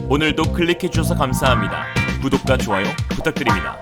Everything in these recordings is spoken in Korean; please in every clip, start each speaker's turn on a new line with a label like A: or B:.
A: 오늘도 클릭해주셔서 감사합니다. 구독과 좋아요 부탁드립니다.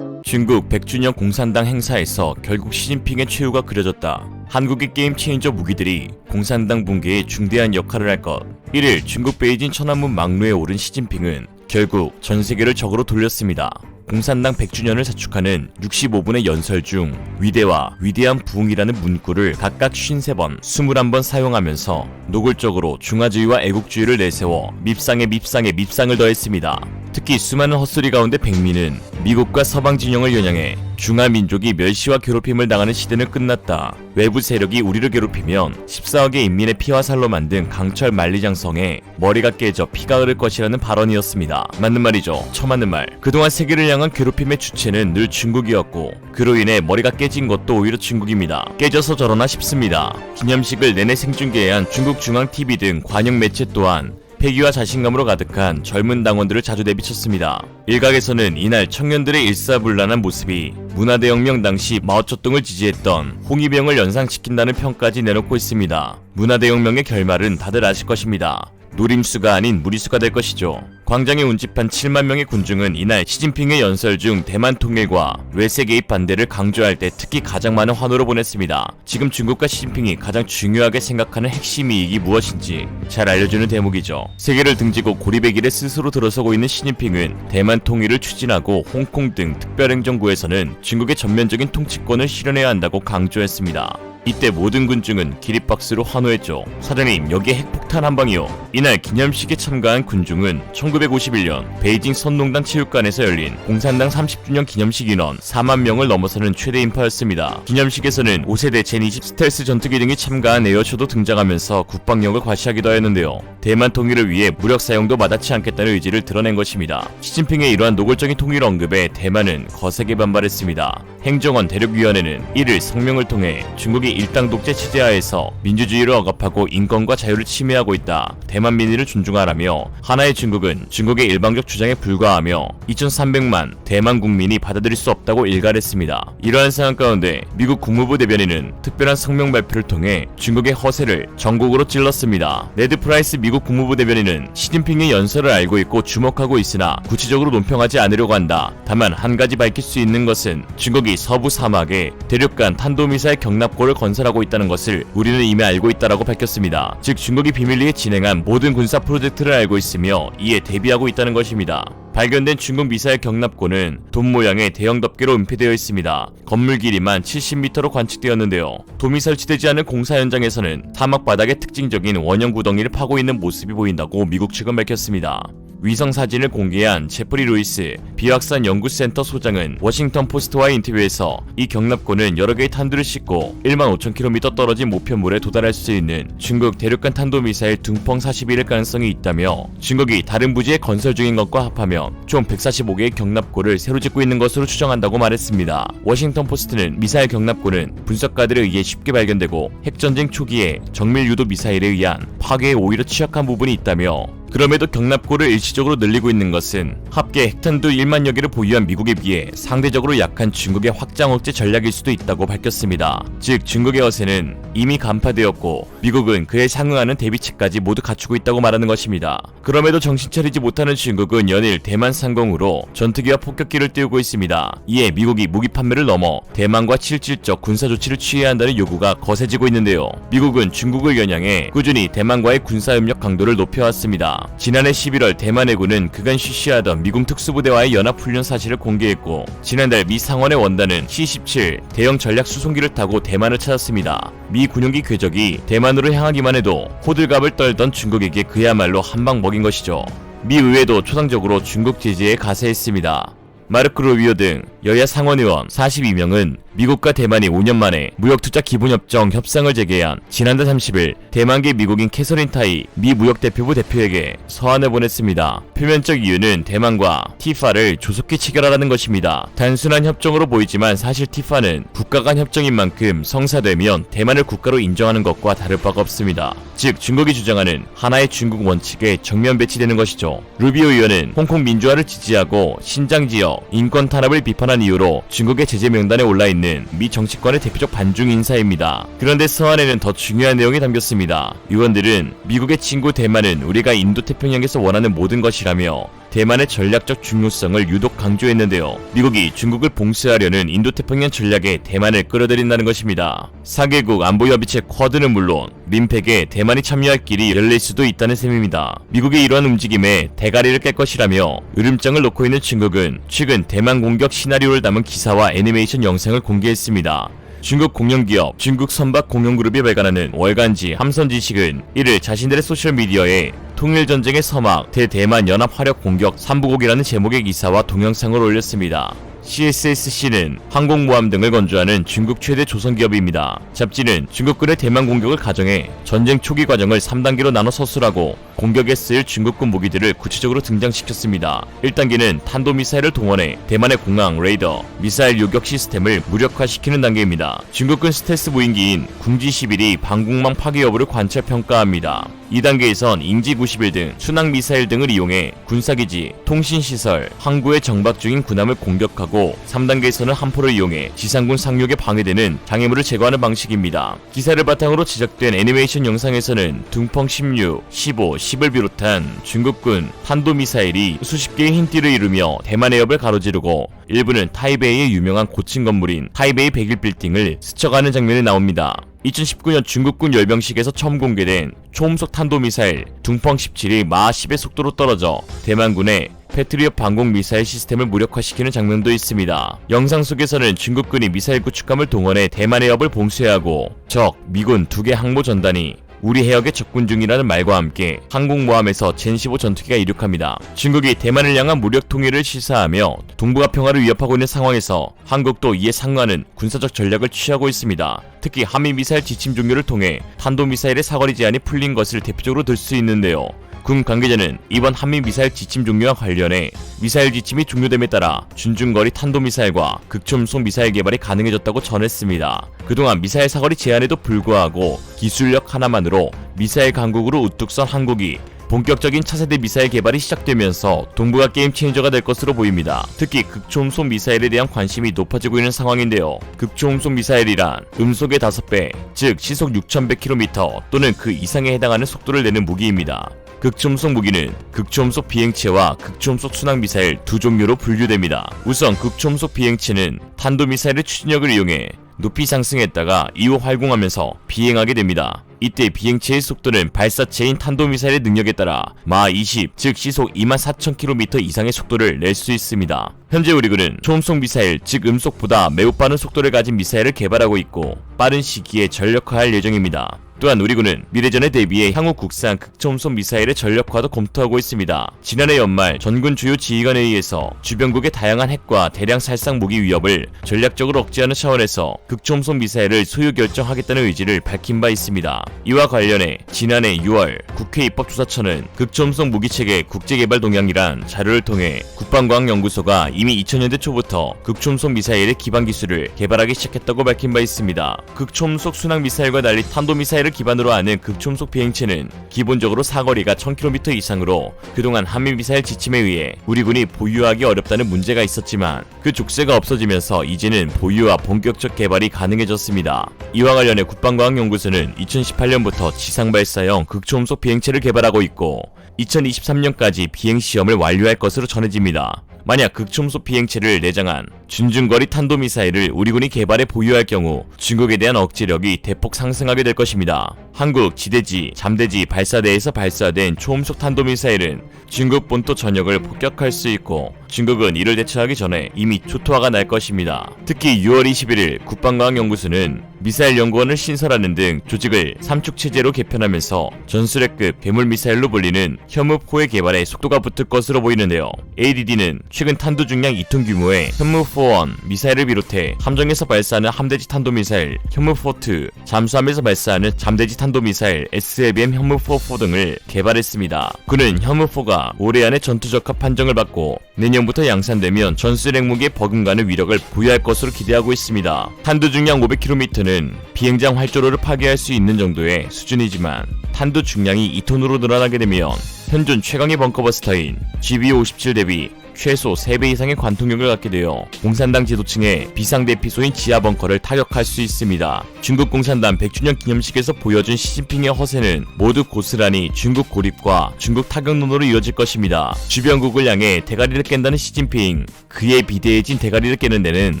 A: 중국 100주년 공산당 행사에서 결국 시진핑의 최후가 그려졌다. 한국의 게임 체인저 무기들이 공산당 붕괴에 중대한 역할을 할 것. 1일 중국 베이징 천안문 막루에 오른 시진핑은 결국 전세계를 적으로 돌렸습니다. 공산당 100주년을 자축하는 65분의 연설 중 위대와 위대한 부흥이라는 문구를 각각 53번, 21번 사용하면서 노골적으로 중화주의와 애국주의를 내세워 밉상에 밉상을 더했습니다. 특히 수많은 헛소리 가운데 백미는 미국과 서방 진영을 겨냥해 중화민족이 멸시와 괴롭힘을 당하는 시대는 끝났다. 외부 세력이 우리를 괴롭히면 14억의 인민의 피와 살로 만든 강철 만리장성에 머리가 깨져 피가 흐를 것이라는 발언이었습니다. 맞는 말이죠. 처맞는 말. 그동안 세계를 향한 괴롭힘의 주체는 늘 중국이었고 그로 인해 머리가 깨진 것도 오히려 중국입니다. 깨져서 저러나 싶습니다. 기념식을 내내 생중계해야 한 중국중앙TV 등 관영 매체 또한 패기와 자신감으로 가득한 젊은 당원들을 자주 내비쳤습니다. 일각에서는 이날 청년들의 일사불란한 모습이 문화대혁명 당시 마오쩌둥을 지지했던 홍위병을 연상시킨다는 평까지 내놓고 있습니다. 문화대혁명의 결말은 다들 아실 것입니다. 노림수가 아닌 무리수가 될 것이죠. 광장에 운집한 7만 명의 군중은 이날 시진핑의 연설 중 대만 통일과 외세 개입 반대를 강조할 때 특히 가장 많은 환호를 보냈습니다. 지금 중국과 시진핑이 가장 중요하게 생각하는 핵심 이익이 무엇인지 잘 알려주는 대목이죠. 세계를 등지고 고립의 길에 스스로 들어서고 있는 시진핑은 대만 통일을 추진하고 홍콩 등 특별행정구에서는 중국의 전면적인 통치권을 실현해야 한다고 강조했습니다. 이때 모든 군중은 기립박수로 환호했죠. 사장님, 여기에 핵폭탄 한 방이요. 이날 기념식에 참가한 군중은 1951년 베이징 선농단 체육관에서 열린 공산당 30주년 기념식 인원 4만 명을 넘어서는 최대 인파였습니다. 기념식에서는 5세대 제20 스텔스 전투기 등이 참가한 에어쇼도 등장하면서 국방력을 과시하기도 하였는데요. 대만 통일을 위해 무력 사용도 마다치 않겠다는 의지를 드러낸 것입니다. 시진핑의 이러한 노골적인 통일 언급에 대만은 거세게 반발했습니다. 행정원 대륙위원회는 1일 성명을 통해 중국이 일당 독재 체제하에서 민주주의를 억압하고 인권과 자유를 침해하고 있다. 대만 민의를 존중하라며 하나의 중국은 중국의 일방적 주장에 불과하며 2300만 대만 국민이 받아들일 수 없다고 일갈했습니다. 이러한 상황 가운데 미국 국무부 대변인은 특별한 성명 발표를 통해 중국의 허세를 전국으로 찔렀습니다. 레드 프라이스 미국 국무부 대변인은 시진핑의 연설을 알고 있고 주목하고 있으나 구체적으로 논평하지 않으려고 한다. 다만 한 가지 밝힐 수 있는 것은 중국이 서부 사막에 대륙간 탄도미사일 경납고를 건설하고 있다는 것을 우리는 이미 알고 있다라고 밝혔습니다. 즉 중국이 비밀리에 진행한 모든 군사 프로젝트를 알고 있으며 이에 대비하고 있다는 것입니다. 발견된 중국 미사일 경납고는 돔 모양의 대형 덮개로 은폐되어 있습니다. 건물 길이만 70m로 관측되었는데요. 돔이 설치되지 않은 공사 현장에서는 사막 바닥에 특징적인 원형 구덩이를 파고 있는 모습이 보인다고 미국 측은 밝혔습니다. 위성 사진을 공개한 제프리 루이스 비확산 연구센터 소장은 워싱턴 포스트와의 인터뷰에서 이 경납고는 여러 개의 탄두를 싣고 15,000km 떨어진 목표물에 도달할 수 있는 중국 대륙간 탄도미사일 둥펑 41일 가능성이 있다며 중국이 다른 부지에 건설 중인 것과 합하면 총 145개의 경납고를 새로 짓고 있는 것으로 추정한다고 말했습니다. 워싱턴 포스트는 미사일 경납고는 분석가들에 의해 쉽게 발견되고 핵전쟁 초기에 정밀 유도 미사일에 의한 파괴에 오히려 취약한 부분이 있다며 그럼에도 경납고를 일시적으로 늘리고 있는 것은 합계 핵탄두 1만여 개를 보유한 미국에 비해 상대적으로 약한 중국의 확장 억제 전략일 수도 있다고 밝혔습니다. 즉 중국의 허세는 이미 간파되었고 미국은 그에 상응하는 대비책까지 모두 갖추고 있다고 말하는 것입니다. 그럼에도 정신 차리지 못하는 중국은 연일 대만 상공으로 전투기와 폭격기를 띄우고 있습니다. 이에 미국이 무기 판매를 넘어 대만과 실질적 군사 조치를 취해야 한다는 요구가 거세지고 있는데요. 미국은 중국을 겨냥해 꾸준히 대만과의 군사협력 강도를 높여왔습니다. 지난해 11월 대만 해군은 그간 쉬쉬하던 미군 특수부대와의 연합훈련 사실을 공개했고 지난달 미 상원의 원단은 C-17 대형 전략 수송기를 타고 대만을 찾았습니다. 미 군용기 궤적이 대만으로 향하기만 해도 호들갑을 떨던 중국에게 그야말로 한방 먹인 것이죠. 미 의회도 초당적으로 중국 제재에 가세했습니다. 마르크 루비오 등 여야 상원의원 42명은 미국과 대만이 5년 만에 무역투자 기본협정 협상을 재개한 지난달 30일 대만계 미국인 캐서린 타이 미 무역대표부 대표에게 서한을 보냈습니다. 표면적 이유는 대만과 티파를 조속히 체결하라는 것입니다. 단순한 협정으로 보이지만 사실 티파는 국가 간 협정인 만큼 성사되면 대만을 국가로 인정하는 것과 다를 바가 없습니다. 즉 중국이 주장하는 하나의 중국 원칙에 정면 배치되는 것이죠. 루비오 의원은 홍콩 민주화를 지지하고 신장 지역 인권 탄압을 비판한 이유로 중국의 제재 명단에 올라있는 미 정치권의 대표적 반중 인사입니다. 그런데 서한에는 더 중요한 내용이 담겼습니다. 의원들은 미국의 친구 대만은 우리가 인도태평양에서 원하는 모든 것이라며 대만의 전략적 중요성을 유독 강조했는데요. 미국이 중국을 봉쇄하려는 인도태평양 전략에 대만을 끌어들인다는 것입니다. 4개국 안보협의체 쿼드는 물론 림팩에 대만이 참여할 길이 열릴 수도 있다는 셈입니다. 미국의 이러한 움직임에 대가리를 깰 것이라며 으름장을 놓고 있는 중국은 최근 대만 공격 시나리오를 담은 기사와 애니메이션 영상을 공개했습니다. 중국 공영기업 중국 선박공영그룹이 발간하는 월간지 함선지식은 이를 자신들의 소셜미디어에 통일전쟁의 서막 대대만 연합화력 공격 3부곡이라는 제목의 기사와 동영상을 올렸습니다. CSSC는 항공모함 등을 건조하는 중국 최대 조선기업입니다. 잡지는 중국군의 대만 공격을 가정해 전쟁 초기 과정을 3단계로 나눠 서술하고 공격에 쓰일 중국군 무기들을 구체적으로 등장시켰습니다. 1단계는 탄도미사일을 동원해 대만의 공항, 레이더, 미사일 요격 시스템을 무력화시키는 단계입니다. 중국군 스텔스 무인기인 궁지11이 방공망 파괴 여부를 관찰 평가합니다. 2단계에선 인지91 등 순항미사일 등을 이용해 군사기지, 통신시설, 항구에 정박 중인 군함을 공격하고 3단계에서는 함포를 이용해 지상군 상륙에 방해되는 장애물을 제거하는 방식입니다. 기사를 바탕으로 제작된 애니메이션 영상에서는 둥펑 16, 15, 10을 비롯한 중국군 탄도미사일이 수십 개의 흰띠를 이루며 대만 해협을 가로지르고 일부는 타이베이의 유명한 고층 건물인 타이베이 101빌딩을 스쳐가는 장면이 나옵니다. 2019년 중국군 열병식에서 처음 공개된 초음속 탄도미사일 둥펑 17이 마하 10의 속도로 떨어져 대만군의 패트리엇 방공 미사일 시스템을 무력화시키는 장면도 있습니다. 영상 속에서는 중국군이 미사일 구축함을 동원해 대만 해협을 봉쇄하고 적, 미군 2개 항모 전단이 우리 해역에 접근 중이라는 말과 함께 항공모함에서 젠15 전투기가 이륙합니다. 중국이 대만을 향한 무력 통일을 시사하며 동북아 평화를 위협하고 있는 상황에서 한국도 이에 상응하는 군사적 전략을 취하고 있습니다. 특히 한미미사일 지침 종료를 통해 탄도미사일의 사거리 제한이 풀린 것을 대표적으로 들 수 있는데요. 군 관계자는 이번 한미미사일 지침 종료와 관련해 미사일 지침이 종료됨에 따라 준중거리 탄도미사일과 극초음속 미사일 개발이 가능해졌다고 전했습니다. 그동안 미사일 사거리 제한에도 불구하고 기술력 하나만으로 미사일 강국으로 우뚝 선 한국이 본격적인 차세대 미사일 개발이 시작되면서 동북아 게임 체인저가 될 것으로 보입니다. 특히 극초음속 미사일에 대한 관심이 높아지고 있는 상황인데요. 극초음속 미사일이란 음속의 5배, 즉 시속 6100km 또는 그 이상에 해당하는 속도를 내는 무기입니다. 극초음속 무기는 극초음속 비행체와 극초음속 순항미사일 두 종류로 분류됩니다. 우선 극초음속 비행체는 탄도미사일의 추진력을 이용해 높이 상승했다가 이후 활공하면서 비행하게 됩니다. 이때 비행체의 속도는 발사체인 탄도미사일의 능력에 따라 마하 20, 즉 시속 24,000km 이상의 속도를 낼 수 있습니다. 현재 우리군은 초음속 미사일, 즉 음속보다 매우 빠른 속도를 가진 미사일을 개발하고 있고 빠른 시기에 전력화할 예정입니다. 또한 우리군은 미래전에 대비해 향후 국산 극초음속 미사일의 전력화도 검토하고 있습니다. 지난해 연말 전군 주요 지휘관회의에서 주변국의 다양한 핵과 대량 살상 무기 위협을 전략적으로 억제하는 차원에서 극초음속 미사일을 소유 결정하겠다는 의지를 밝힌 바 있습니다. 이와 관련해 지난해 6월 국회 입법조사처는 극초음속 무기체계 국제개발 동향이란 자료를 통해 국방과학연구소가 이미 2000년대 초부터 극초음속 미사일의 기반 기술을 개발하기 시작했다고 밝힌 바 있습니다. 극초음속 순항미사일과 달리 탄도미사일을 기반으로 하는 극초음속 비행체는 기본적으로 사거리가 1000km 이상으로 그동안 한미미사일 지침에 의해 우리 군이 보유하기 어렵다는 문제가 있었지만 그 족쇄가 없어지면서 이제는 보유와 본격적 개발이 가능해졌습니다. 이와 관련해 국방과학연구소는 2018년부터 지상발사형 극초음속 비행체를 개발하고 있고 2023년까지 비행시험을 완료할 것으로 전해집니다. 만약 극초음속 비행체를 내장한 준중거리 탄도미사일을 우리군이 개발해 보유할 경우 중국에 대한 억제력이 대폭 상승하게 될 것입니다. 한국 지대지, 잠대지 발사대에서 발사된 초음속 탄도미사일은 중국 본토 전역을 폭격할 수 있고 중국은 이를 대처하기 전에 이미 초토화가 날 것입니다. 특히 6월 21일 국방과학연구소는 미사일연구원을 신설하는 등 조직을 삼축체제로 개편하면서 전술핵급 괴물미사일로 불리는 현무포의 개발에 속도가 붙을 것으로 보이는데요. ADD는 최근 탄두 중량 2톤 규모의 현무포1 미사일을 비롯해 함정에서 발사하는 함대지 탄도미사일 현무포2, 잠수함에서 발사하는 잠대지 탄도미사일 SLBM 현무포4 등을 개발했습니다. 그는 현무포가 올해 안에 전투적합 판정을 받고 내년부터 양산되면 전술핵무기에 버금가는 위력을 보유할 것으로 기대하고 있습니다. 탄두 중량 500km는 비행장 활주로를 파괴할 수 있는 정도의 수준이지만 탄두 중량이 2톤으로 늘어나게 되면 현존 최강의 벙커버스터인 GBU-57 대비 최소 3배 이상의 관통력을 갖게 되어 공산당 지도층의 비상대피소인 지하벙커를 타격할 수 있습니다. 중국 공산당 100주년 기념식에서 보여준 시진핑의 허세는 모두 고스란히 중국 고립과 중국 타격론으로 이어질 것입니다. 주변국을 향해 대가리를 깬다는 시진핑, 그의 비대해진 대가리를 깨는 데는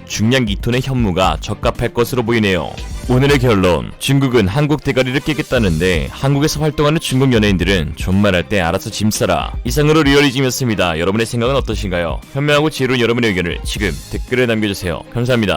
A: 중량 2톤의 현무가 적합할 것으로 보이네요. 오늘의 결론, 중국은 한국 대가리를 깨겠다는데 한국에서 활동하는 중국 연예인들은 존말할 때 알아서 짐 싸라. 이상으로 리얼리즘이었습니다. 여러분의 생각은 어떠신가요? 현명하고 지혜로운 여러분의 의견을 지금 댓글에 남겨주세요. 감사합니다.